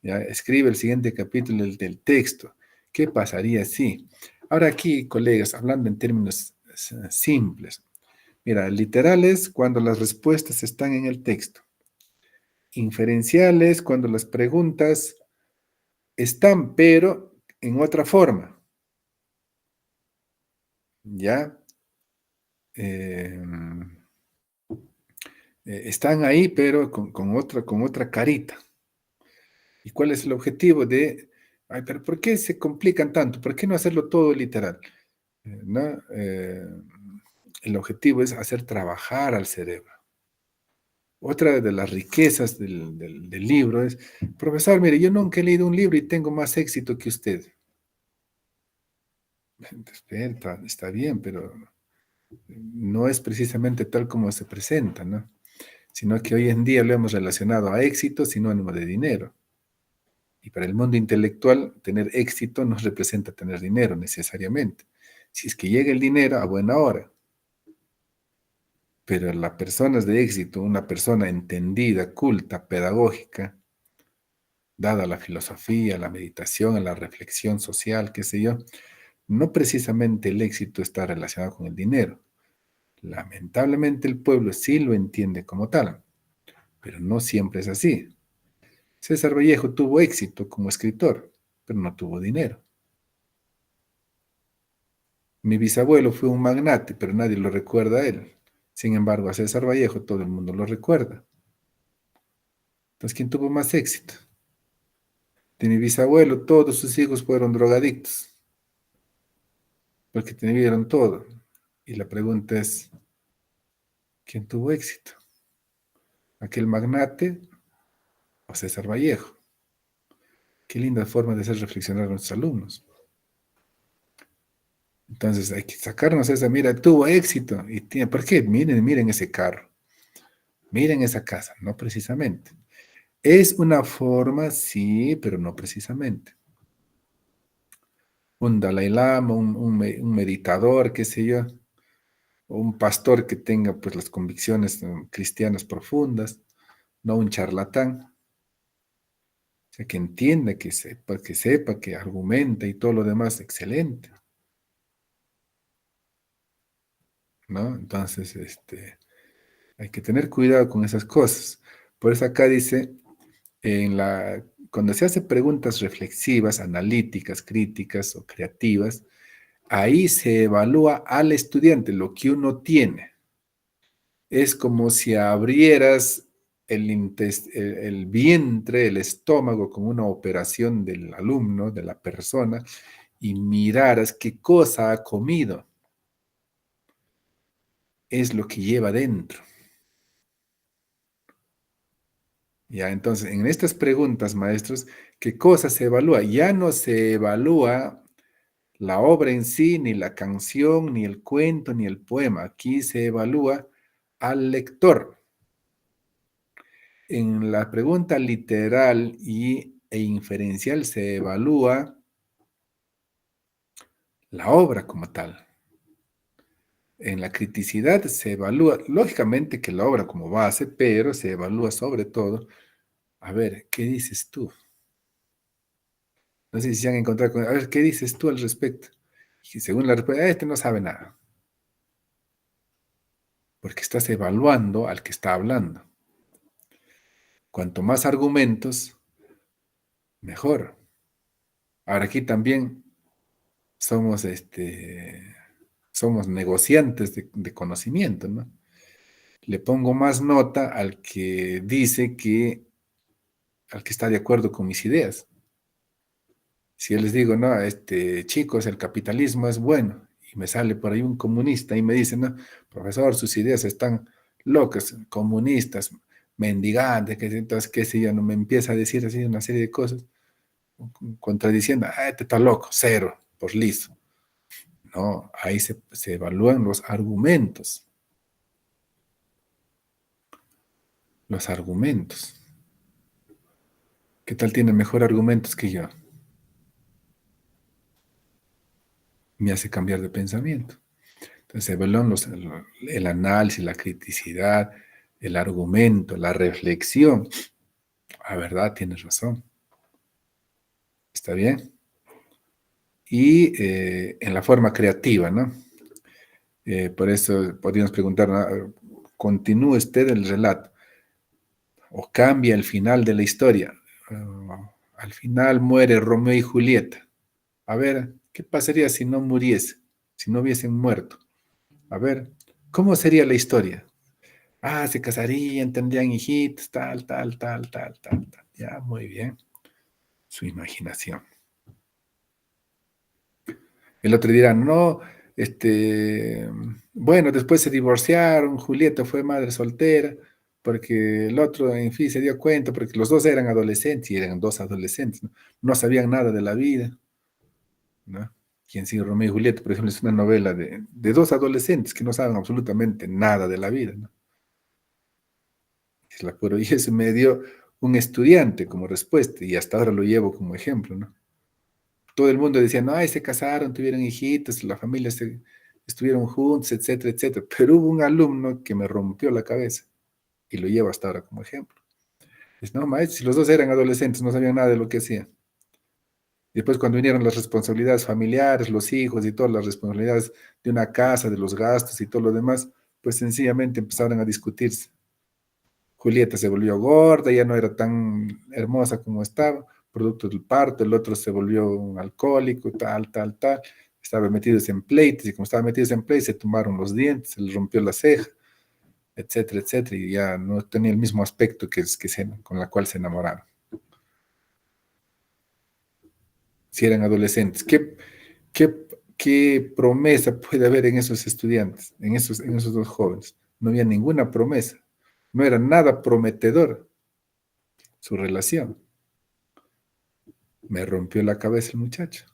¿Ya? Escribe el siguiente capítulo del texto. ¿Qué pasaría si? Ahora aquí, colegas, hablando en términos simples. Mira, literales cuando las respuestas están en el texto. Inferenciales cuando las preguntas están, pero en otra forma. ¿Ya? Están ahí, pero con otra carita. ¿Y cuál es el objetivo de, ay, pero ¿por qué se complican tanto? ¿Por qué no hacerlo todo literal? ¿No? El objetivo es hacer trabajar al cerebro. Otra de las riquezas del libro es, profesor, mire, yo nunca he leído un libro y tengo más éxito que usted. Está bien, pero no es precisamente tal como se presenta, ¿no? Sino que hoy en día lo hemos relacionado a éxito sinónimo de dinero. Y para el mundo intelectual, tener éxito no representa tener dinero necesariamente. Si es que llega el dinero, a buena hora. Pero las personas de éxito, una persona entendida, culta, pedagógica, dada a la filosofía, a la meditación, a la reflexión social, qué sé yo, no precisamente el éxito está relacionado con el dinero. Lamentablemente el pueblo sí lo entiende como tal, pero no siempre es así. César Vallejo tuvo éxito como escritor, pero no tuvo dinero. Mi bisabuelo fue un magnate, pero nadie lo recuerda a él. Sin embargo, a César Vallejo todo el mundo lo recuerda. Entonces, ¿quién tuvo más éxito? De mi bisabuelo, todos sus hijos fueron drogadictos, porque tuvieron todo. Y la pregunta es, ¿quién tuvo éxito? ¿Aquel magnate o César Vallejo? Qué linda forma de hacer reflexionar a nuestros alumnos. Entonces hay que sacarnos esa, mira, tuvo éxito. Y tiene, ¿por qué? Miren ese carro. Miren esa casa. No precisamente. Es una forma, sí, pero no precisamente. Un Dalai Lama, un meditador, qué sé yo, o un pastor que tenga pues las convicciones cristianas profundas, no un charlatán. O sea, que entienda, que sepa, que argumenta y todo lo demás, excelente. ¿No? Entonces, hay que tener cuidado con esas cosas. Por eso acá dice, cuando se hace preguntas reflexivas, analíticas, críticas o creativas, ahí se evalúa al estudiante lo que uno tiene. Es como si abrieras el vientre, el estómago con una operación del alumno, de la persona, y miraras qué cosa ha comido. Es lo que lleva dentro. Ya, entonces, en estas preguntas, maestros, ¿qué cosa se evalúa? Ya no se evalúa la obra en sí, ni la canción, ni el cuento, ni el poema. Aquí se evalúa al lector. En la pregunta literal e inferencial se evalúa la obra como tal. En la criticidad se evalúa, lógicamente que la obra como base, pero se evalúa sobre todo, a ver, ¿qué dices tú? No sé si se han encontrado con, a ver, ¿qué dices tú al respecto? Y según la respuesta, este no sabe nada. Porque estás evaluando al que está hablando. Cuanto más argumentos, mejor. Ahora aquí también somos, somos negociantes de conocimiento, ¿no? Le pongo más nota al que dice al que está de acuerdo con mis ideas. Si yo les digo, no, chicos, el capitalismo es bueno, y me sale por ahí un comunista y me dice, no, profesor, sus ideas están locas, comunistas, mendigantes, que entonces, qué sé yo, no me empieza a decir así una serie de cosas, contradiciendo, este está loco, cero, por listo. No, ahí se evalúan los argumentos. Los argumentos. ¿Qué tal tiene mejor argumentos que yo? Me hace cambiar de pensamiento. Entonces, evalúan el análisis, la criticidad, el argumento, la reflexión. Ah, verdad, tienes razón. ¿Está bien? Y en la forma creativa, ¿no? Por eso podríamos preguntar, ¿no? ¿Continúa usted el relato o cambia el final de la historia? Al final muere Romeo y Julieta. A ver, ¿qué pasaría si no muriese? Si no hubiesen muerto. A ver, ¿cómo sería la historia? Ah, se casarían, tendrían hijitos, tal, tal, tal, tal, tal, tal. Ya, muy bien. Su imaginación. El otro dirá, no, bueno, después se divorciaron, Julieta fue madre soltera, porque el otro, en fin, se dio cuenta, porque los dos eran adolescentes, y eran dos adolescentes, ¿no? No sabían nada de la vida, ¿no? Quien sigue Romeo y Julieta, por ejemplo, es una novela de dos adolescentes que no saben absolutamente nada de la vida, ¿no? Es la pura, y eso me dio un estudiante como respuesta, y hasta ahora lo llevo como ejemplo, ¿no? Todo el mundo decía, no, ay, se casaron, tuvieron hijitos, la familia estuvieron juntos, etcétera, etcétera. Pero hubo un alumno que me rompió la cabeza, y lo llevo hasta ahora como ejemplo. Dice, no, maestro, si los dos eran adolescentes, no sabían nada de lo que hacían. Después, cuando vinieron las responsabilidades familiares, los hijos y todas las responsabilidades de una casa, de los gastos y todo lo demás, pues sencillamente empezaron a discutirse. Julieta se volvió gorda, ya no era tan hermosa como estaba, producto del parto, el otro se volvió un alcohólico, tal, tal, tal, estaba metidos en pleitos, y como estaba metidos en pleitos, se tumbaron los dientes, se le rompió la ceja, etcétera, etcétera, y ya no tenía el mismo aspecto con la cual se enamoraron. Si eran adolescentes. ¿Qué promesa puede haber en esos estudiantes, en esos dos jóvenes? No había ninguna promesa. No era nada prometedor su relación. Me rompió la cabeza el muchacho.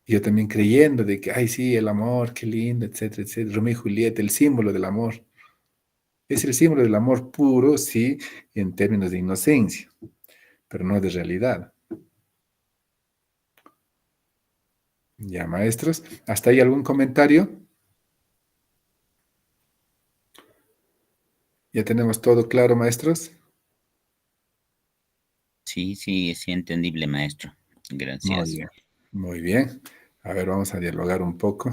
Y yo también creyendo de que, ay, sí, el amor, qué lindo, etcétera, etcétera. Romeo y Julieta, el símbolo del amor. Es el símbolo del amor puro, sí, en términos de inocencia, pero no de realidad. Ya, maestros, ¿hasta ahí algún comentario? ¿Ya tenemos todo claro, maestros? Sí, sí, sí, entendible, maestro. Muy Gracias. bien, muy bien. A ver, vamos a dialogar un poco.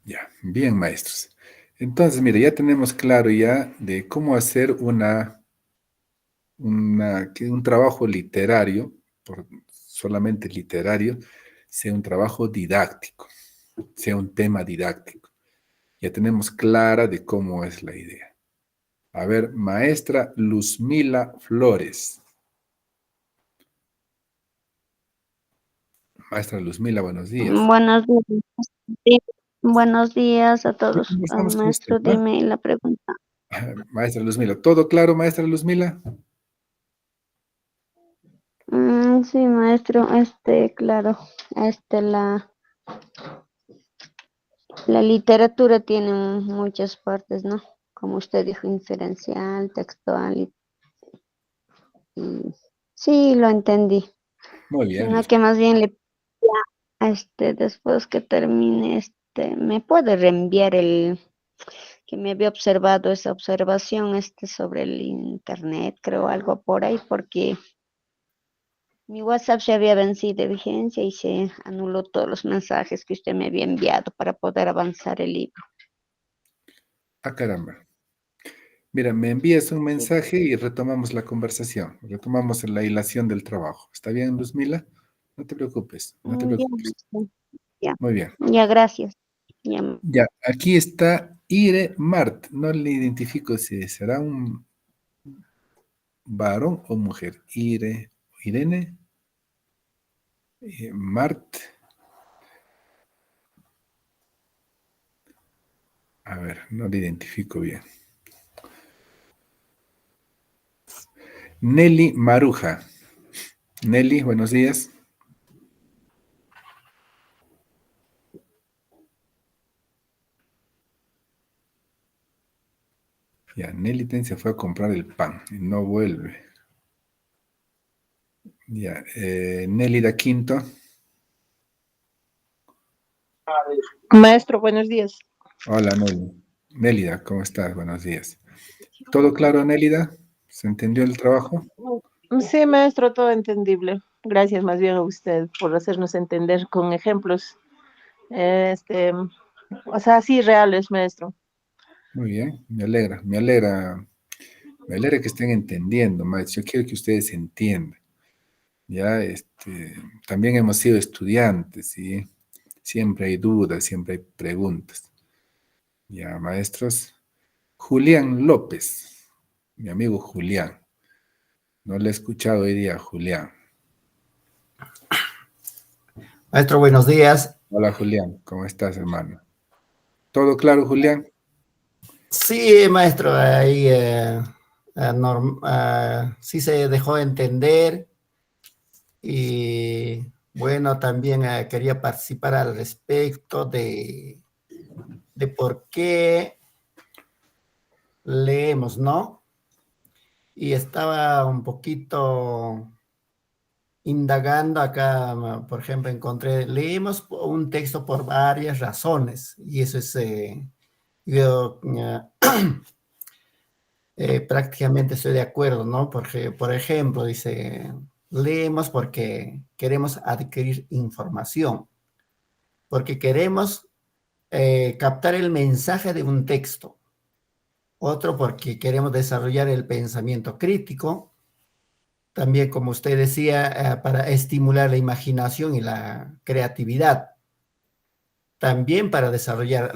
Ya, bien, maestros. Entonces, mire, ya tenemos claro ya de cómo hacer que un trabajo literario, solamente literario, sea un trabajo didáctico, sea un tema didáctico. Ya tenemos clara de cómo es la idea. A ver, maestra Luzmila Flores. Maestra Luzmila, buenos días. Buenos días. Sí, buenos días a Ya todos. conversamos con usted, Maestro, ¿no? dime la pregunta. Maestra Luzmila, ¿todo claro, maestra Luzmila? Sí, maestro, claro, la literatura tiene muchas partes, ¿no? Como usted dijo, inferencial, textual, y sí, lo entendí. Muy bien, Sino que más bien le pedía, después que termine, me puede reenviar el que me había observado esa observación, sobre el internet, creo, algo por ahí, porque mi WhatsApp se había vencido de vigencia y se anuló todos los mensajes que usted me había enviado para poder avanzar el libro. Ah, caramba. Mira, me envías un mensaje y retomamos la conversación, retomamos la hilación del trabajo. ¿Está bien, Luzmila? No te preocupes, no te Ya, preocupes. ya, Muy bien. ya, gracias. Ya, Ya, aquí está Ire Mart. No le identifico si será un varón o mujer. Irene, Mart. A ver, no le identifico bien. Nelly Maruja. Nelly, buenos días. Ya, Nelly se fue a comprar el pan y no vuelve. Ya, Nelly da Quinto. Maestro, buenos días. Hola, Nelly. Nélida, ¿cómo estás? Buenos días. ¿Todo claro, Nélida? ¿Se entendió el trabajo? Sí, maestro, todo entendible. Gracias más bien a usted por hacernos entender con ejemplos, este, o sea, sí, reales, maestro. Muy bien, me alegra que estén entendiendo, maestro. Yo quiero que ustedes entiendan. Ya, también hemos sido estudiantes, ¿sí? Siempre hay dudas, siempre hay preguntas. Ya, maestros. Julián López, mi amigo Julián. No le he escuchado hoy día, Julián. Maestro, buenos días. Hola, Julián, ¿cómo estás, hermano? ¿Todo claro, Julián? Sí, maestro, ahí sí se dejó entender y bueno, también quería participar al respecto de por qué leemos, ¿no? Y estaba un poquito indagando acá, por ejemplo, encontré, leemos un texto por varias razones y eso es, yo prácticamente estoy de acuerdo, ¿no? Porque, por ejemplo, dice, leemos porque queremos adquirir información, porque queremos captar el mensaje de un texto. Otro porque queremos desarrollar el pensamiento crítico. También, como usted decía, para estimular la imaginación y la creatividad. También para desarrollar,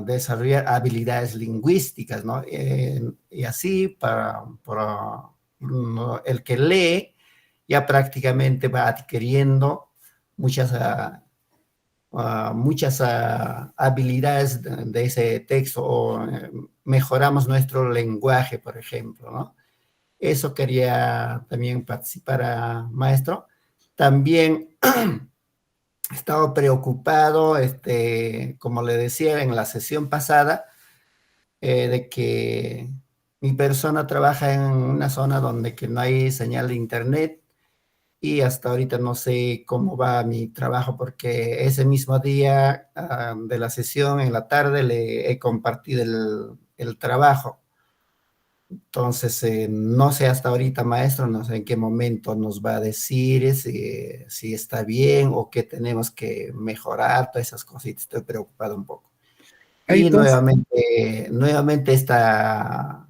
desarrollar habilidades lingüísticas, ¿no? Y así, el que lee ya prácticamente va adquiriendo muchas, habilidades de ese texto, o mejoramos nuestro lenguaje, por ejemplo, ¿no? Eso quería también participar, maestro. También he estado preocupado, como le decía en la sesión pasada, de que mi persona trabaja en una zona donde que no hay señal de internet, y hasta ahorita no sé cómo va mi trabajo, porque ese mismo día de la sesión en la tarde le he compartido el trabajo. Entonces, no sé hasta ahorita, maestro, no sé en qué momento nos va a decir si está bien o qué tenemos que mejorar, todas esas cositas. Estoy preocupado un poco. Hay Y dos, nuevamente está,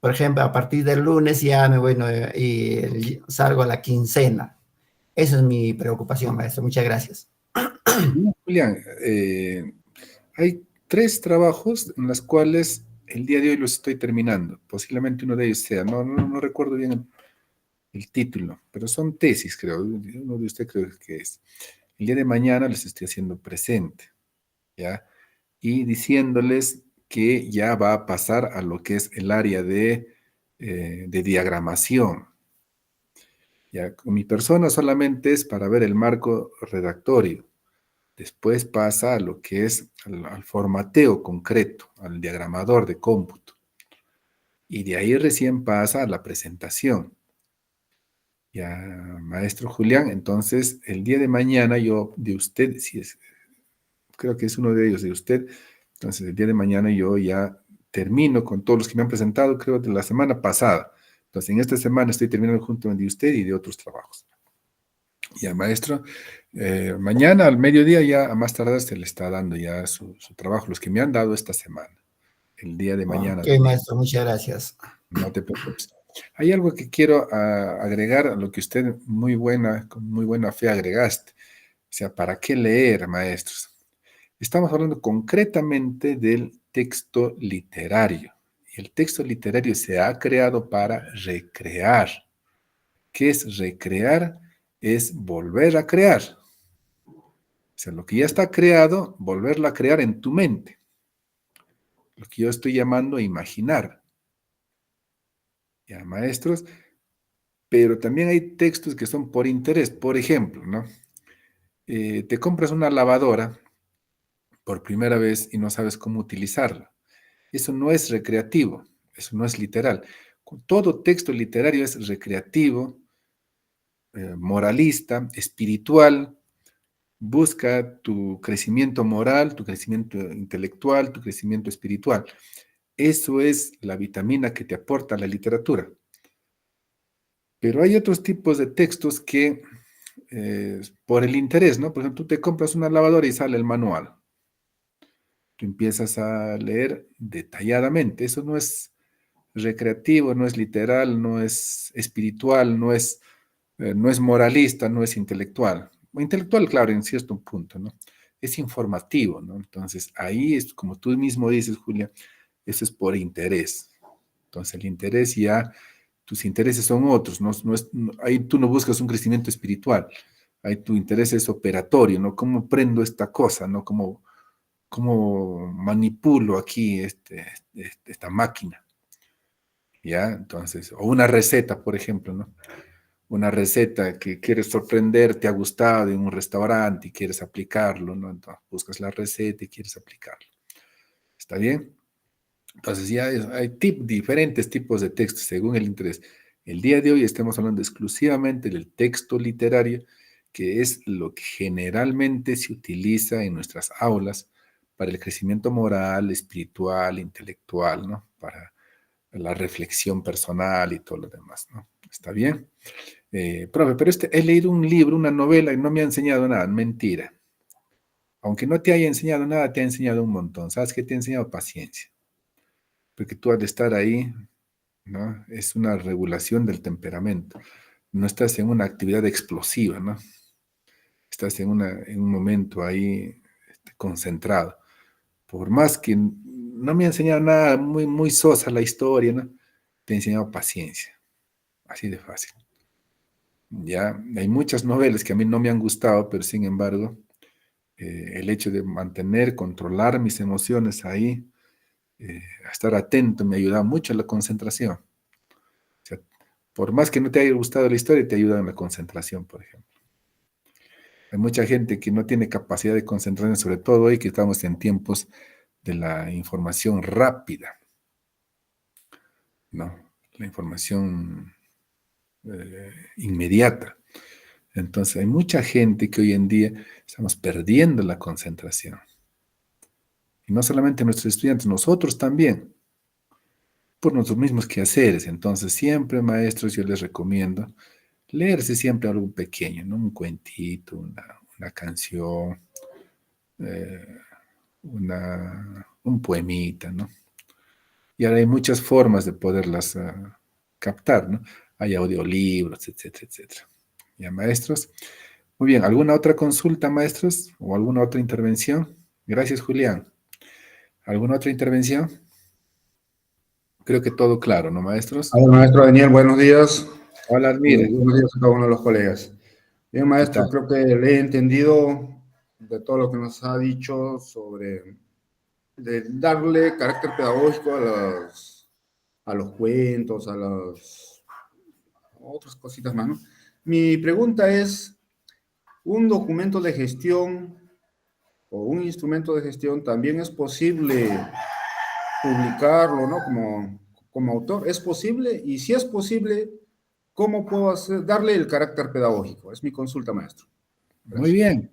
por ejemplo, a partir del lunes ya me voy y salgo a la quincena. Esa es mi preocupación, maestro. Muchas gracias. Julián, hay 3 trabajos en los cuales el día de hoy los estoy terminando. Posiblemente uno de ellos sea, no recuerdo bien el título, pero son tesis, creo. Uno de ustedes creo que es. El día de mañana les estoy haciendo presente, ¿ya? Y diciéndoles que ya va a pasar a lo que es el área de diagramación. Ya, con mi persona solamente es para ver el marco redactorio. Después pasa a lo que es al formateo concreto, al diagramador de cómputo. Y de ahí recién pasa a la presentación. Ya, maestro Julián, entonces el día de mañana yo de usted, si es, creo que es uno de ellos de usted, entonces el día de mañana yo ya termino con todos los que me han presentado, creo, de la semana pasada. Entonces en esta semana estoy terminando junto de usted y de otros trabajos. Ya, maestro, mañana al mediodía ya a más tardar se le está dando ya su trabajo, los que me han dado esta semana, el día de mañana. Ok, maestro, muchas gracias. No te preocupes. Hay algo que quiero agregar a lo que usted con muy buena fe agregaste. O sea, ¿para qué leer, maestros? Estamos hablando concretamente del texto literario. Y el texto literario se ha creado para recrear. ¿Qué es recrear? Es volver a crear. O sea, lo que ya está creado, volverlo a crear en tu mente. Lo que yo estoy llamando imaginar. Ya, maestros. Pero también hay textos que son por interés. Por ejemplo, ¿no? Te compras una lavadora por primera vez y no sabes cómo utilizarla. Eso no es recreativo, eso no es literal. Todo texto literario es recreativo, moralista, espiritual, busca tu crecimiento moral, tu crecimiento intelectual, tu crecimiento espiritual. Eso es la vitamina que te aporta la literatura. Pero hay otros tipos de textos que, por el interés, ¿no? Por ejemplo, tú te compras una lavadora y sale el manual. Tú empiezas a leer detalladamente. Eso no es recreativo, no es literal, no es espiritual, no es moralista, no es intelectual. Intelectual, claro, en cierto punto, ¿no? Es informativo, ¿no? Entonces, ahí es como tú mismo dices, Julia, eso es por interés. Entonces, el interés ya, tus intereses son otros, ahí tú no buscas un crecimiento espiritual, ahí tu interés es operatorio, ¿no? ¿Cómo prendo esta cosa, ¿no? ¿Cómo manipulo aquí esta máquina? ¿Ya? Entonces, o una receta, por ejemplo, ¿no? Una receta que quieres sorprender, te ha gustado en un restaurante y quieres aplicarlo, ¿no? Entonces, buscas la receta y quieres aplicarlo. ¿Está bien? Entonces, ya hay diferentes tipos de textos según el interés. El día de hoy estamos hablando exclusivamente del texto literario, que es lo que generalmente se utiliza en nuestras aulas para el crecimiento moral, espiritual, intelectual, ¿no? Para la reflexión personal y todo lo demás, ¿no? ¿Está bien? Profe, pero he leído un libro, una novela y no me ha enseñado nada. Mentira. Aunque no te haya enseñado nada, te ha enseñado un montón. ¿Sabes qué te ha enseñado? Paciencia. Porque tú al estar ahí, ¿no? Es una regulación del temperamento. No estás en una actividad explosiva, ¿no? Estás en un momento ahí concentrado. Por más que no me ha enseñado nada, muy sosa la historia, ¿no? Te ha enseñado paciencia. Así de fácil. Ya, hay muchas novelas que a mí no me han gustado, pero sin embargo, el hecho de mantener, controlar mis emociones ahí, a estar atento, me ayuda mucho en la concentración. O sea, por más que no te haya gustado la historia, te ayuda en la concentración, por ejemplo. Hay mucha gente que no tiene capacidad de concentración, sobre todo hoy que estamos en tiempos de la información rápida, ¿no? La información inmediata. Entonces, hay mucha gente que hoy en día estamos perdiendo la concentración. Y no solamente nuestros estudiantes, nosotros también, por nuestros mismos quehaceres. Entonces, siempre, maestros, yo les recomiendo leerse siempre algo pequeño, ¿no? Un cuentito, una canción, eh, un poemita, ¿no? Y ahora hay muchas formas de poderlas captar, ¿no? Hay audiolibros, etcétera, etcétera. ¿Ya, maestros? Muy bien, ¿alguna otra consulta, maestros? ¿O alguna otra intervención? Gracias, Julián. ¿Alguna otra intervención? Creo que todo claro, ¿no, maestros? Hola, maestro Daniel, buenos días. Hola, Armira. Buenos días a cada uno de los colegas. Bien, ¿Qué maestro, tal? creo que le he entendido de todo lo que nos ha dicho sobre de darle carácter pedagógico a los cuentos, a las otras cositas más, ¿no? Mi pregunta es, ¿un documento de gestión o un instrumento de gestión también es posible publicarlo, ¿no? Como autor, ¿es posible? Y si es posible, ¿cómo puedo darle el carácter pedagógico? Es mi consulta, maestro. Muy Gracias. bien.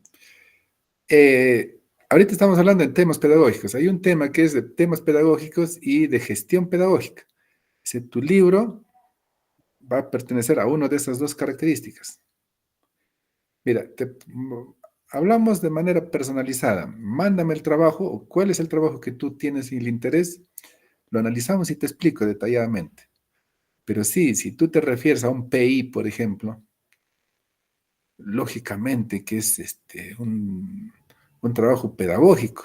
Ahorita estamos hablando de temas pedagógicos. Hay un tema que es de temas pedagógicos y de gestión pedagógica. Si tu libro va a pertenecer a una de esas dos características. Mira, hablamos de manera personalizada. Mándame el trabajo o cuál es el trabajo que tú tienes y el interés. Lo analizamos y te explico detalladamente. Pero sí, si tú te refieres a un PI, por ejemplo, lógicamente que es un trabajo pedagógico.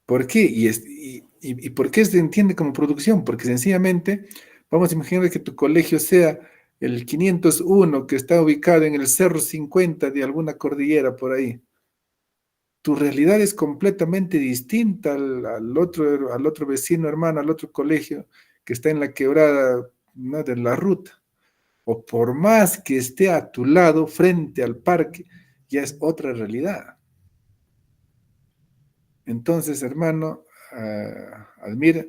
¿Por qué? ¿Y por qué se entiende como producción? Porque sencillamente, vamos a imaginar que tu colegio sea el 501 que está ubicado en el Cerro 50 de alguna cordillera por ahí. Tu realidad es completamente distinta al otro vecino, hermano, al otro colegio que está en la quebrada, ¿no?, de la ruta. O por más que esté a tu lado, frente al parque, ya es otra realidad. Entonces, hermano, admira,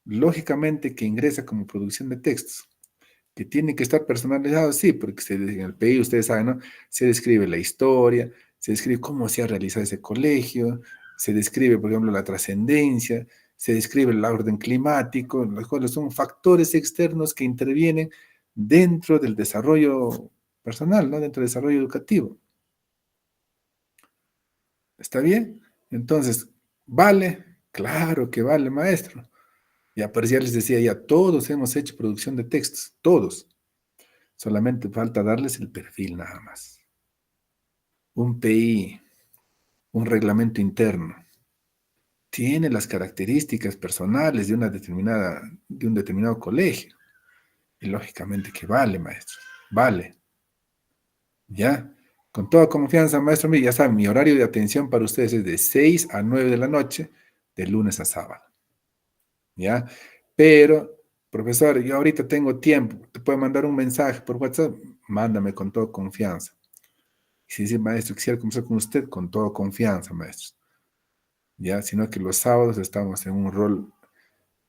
lógicamente que ingresa como producción de textos, que tiene que estar personalizado, sí, porque en el PI, ustedes saben, ¿no? Se describe la historia, se describe cómo se ha realizado ese colegio, se describe, por ejemplo, la trascendencia, se describe el orden climático, los cuales son factores externos que intervienen dentro del desarrollo personal, ¿no? Dentro del desarrollo educativo. ¿Está bien? Entonces, ¿vale? Claro que vale, maestro. Ya, pero ya les decía, ya todos hemos hecho producción de textos, todos. Solamente falta darles el perfil nada más. Un PI, un reglamento interno, tiene las características personales de de un determinado colegio. Y lógicamente que vale, maestro, vale. ¿Ya? Con toda confianza, maestro, mío, ya saben, mi horario de atención para ustedes es de 6 a 9 de la noche, de lunes a sábado. ¿Ya? Pero, profesor, yo ahorita tengo tiempo, te puedo mandar un mensaje por WhatsApp, mándame con toda confianza. Y si dice, maestro, quisiera conversar con usted, con toda confianza, maestro. ¿Ya? Sino que los sábados estamos en un rol,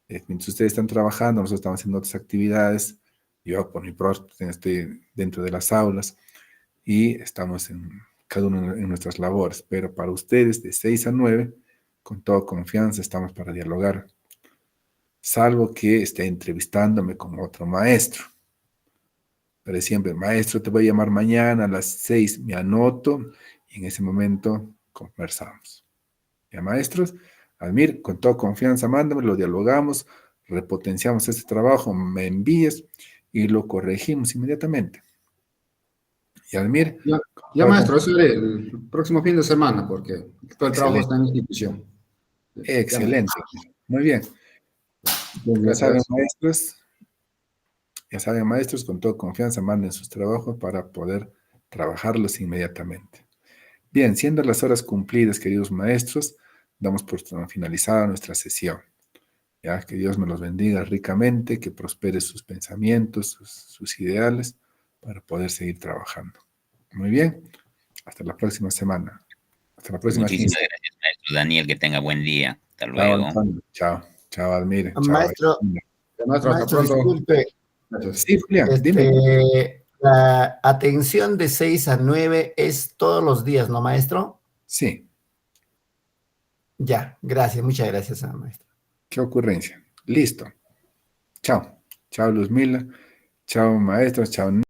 mientras ustedes están trabajando, nosotros estamos haciendo otras actividades, yo por mi parte estoy dentro de las aulas y estamos cada uno en nuestras labores, pero para ustedes de 6 a 9, con toda confianza estamos para dialogar salvo que esté entrevistándome con otro maestro. Pero siempre, maestro, te voy a llamar mañana a las 6, me anoto y en ese momento conversamos. Ya, maestros, Admir, con toda confianza, mándame, lo dialogamos, repotenciamos este trabajo, me envíes y lo corregimos inmediatamente. Y Admir, Ya, maestro, eso es el próximo fin de semana, porque todo el trabajo excelente, está en institución. Ya, excelente. Muy bien. Ya saben, maestros, con toda confianza, manden sus trabajos para poder trabajarlos inmediatamente. Bien, siendo las horas cumplidas, queridos maestros, damos por finalizada nuestra sesión. Ya, que Dios me los bendiga ricamente, que prospere sus pensamientos, sus ideales, para poder seguir trabajando. Muy bien, hasta la próxima semana. Hasta la próxima Muchísimas quincena. gracias, maestro Daniel. Que tenga buen día. Hasta Chao, luego. Antonio. Chao. Chao, Admire. Chao. Maestro, Maestro, hasta maestro, pronto. disculpe, Gracias. Sí, Julián, dime. la atención de 6 a 9 es todos los días, ¿no, maestro? Sí, Ya, gracias, muchas gracias, maestro. qué ocurrencia. Listo. Chao. Chao, Luzmila. Chao, maestros. Chao.